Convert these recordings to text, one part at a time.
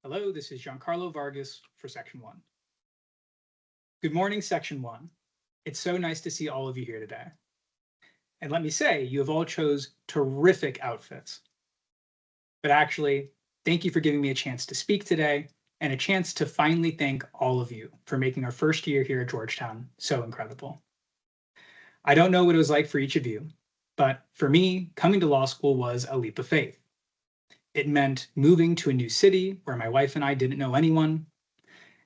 Hello, this is Giancarlo Vargas for Section 1. Good morning, Section 1. It's so nice to see all of you here today. And let me say, you have all chose terrific outfits. But actually, thank you for giving me a chance to speak today and a chance to finally thank all of you for making our first year here at Georgetown so incredible. I don't know what it was like for each of you, but for me, coming to law school was a leap of faith. It meant moving to a new city where my wife and I didn't know anyone.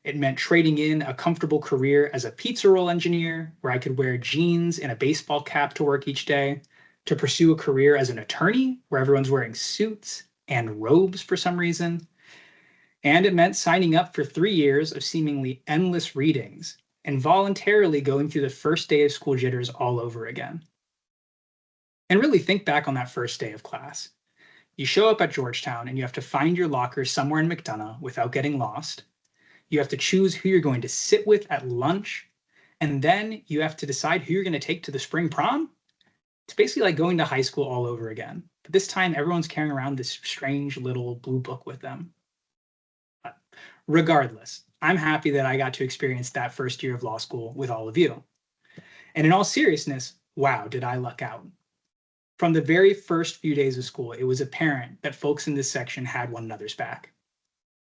It meant trading in a comfortable career as a pizza roll engineer, where I could wear jeans and a baseball cap to work each day, to pursue a career as an attorney, where everyone's wearing suits and robes for some reason. And it meant signing up for 3 years of seemingly endless readings and voluntarily going through the first day of school jitters all over again. And really think back on that first day of class. You show up at Georgetown and you have to find your locker somewhere in McDonough without getting lost. You have to choose who you're going to sit with at lunch, and then you have to decide who you're going to take to the spring prom. It's basically like going to high school all over again. But this time, everyone's carrying around this strange little blue book with them. But regardless, I'm happy that I got to experience that first year of law school with all of you. And in all seriousness, wow, did I luck out. From the very first few days of school, it was apparent that folks in this section had one another's back.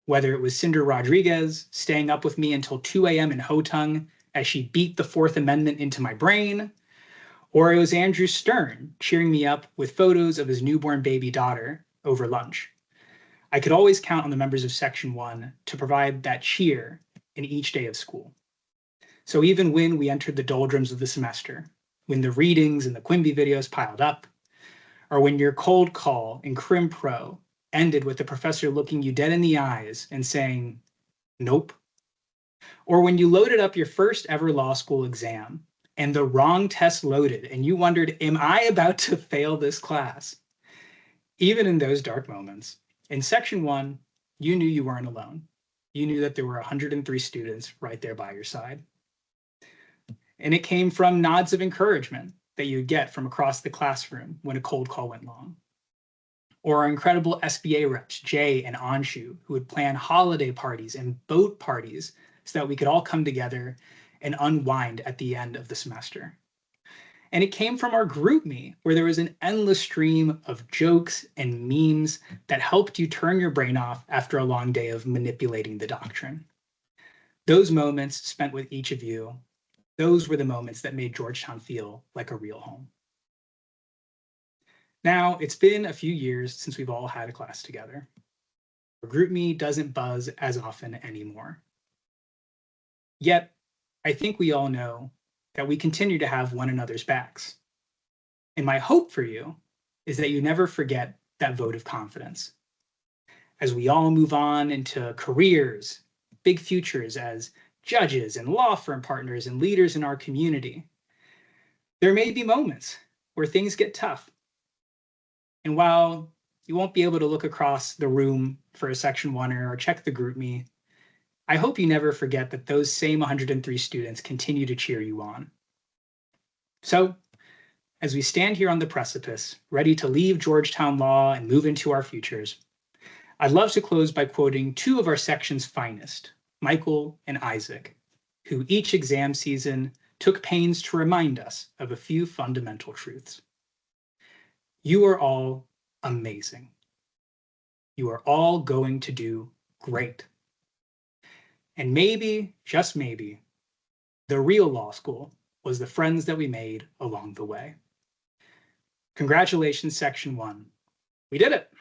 Whether it was Cinder Rodriguez staying up with me until 2 a.m. in Hotung as she beat the Fourth Amendment into my brain, or it was Andrew Stern cheering me up with photos of his newborn baby daughter over lunch. I could always count on the members of Section 1 to provide that cheer in each day of school. So even when we entered the doldrums of the semester, when the readings and the Quimby videos piled up, or when your cold call in Crim Pro ended with the professor looking you dead in the eyes and saying, nope. Or when you loaded up your first ever law school exam and the wrong test loaded and you wondered, am I about to fail this class? Even in those dark moments, in Section 1, you knew you weren't alone. You knew that there were 103 students right there by your side. And it came from nods of encouragement that you'd get from across the classroom when a cold call went long. Or our incredible SBA reps, Jay and Anshu, who would plan holiday parties and boat parties so that we could all come together and unwind at the end of the semester. And it came from our group me, where there was an endless stream of jokes and memes that helped you turn your brain off after a long day of manipulating the doctrine. Those moments spent with each of you, those were the moments that made Georgetown feel like a real home. Now, it's been a few years since we've all had a class together. GroupMe doesn't buzz as often anymore. Yet, I think we all know that we continue to have one another's backs. And my hope for you is that you never forget that vote of confidence. As we all move on into careers, big futures as judges and law firm partners and leaders in our community, there may be moments where things get tough. And while you won't be able to look across the room for a Section 1er or check the GroupMe, I hope you never forget that those same 103 students continue to cheer you on. So, as we stand here on the precipice, ready to leave Georgetown Law and move into our futures, I'd love to close by quoting two of our section's finest, Michael and Isaac, who each exam season took pains to remind us of a few fundamental truths. You are all amazing. You are all going to do great. And maybe, just maybe, the real law school was the friends that we made along the way. Congratulations, Section 1. We did it.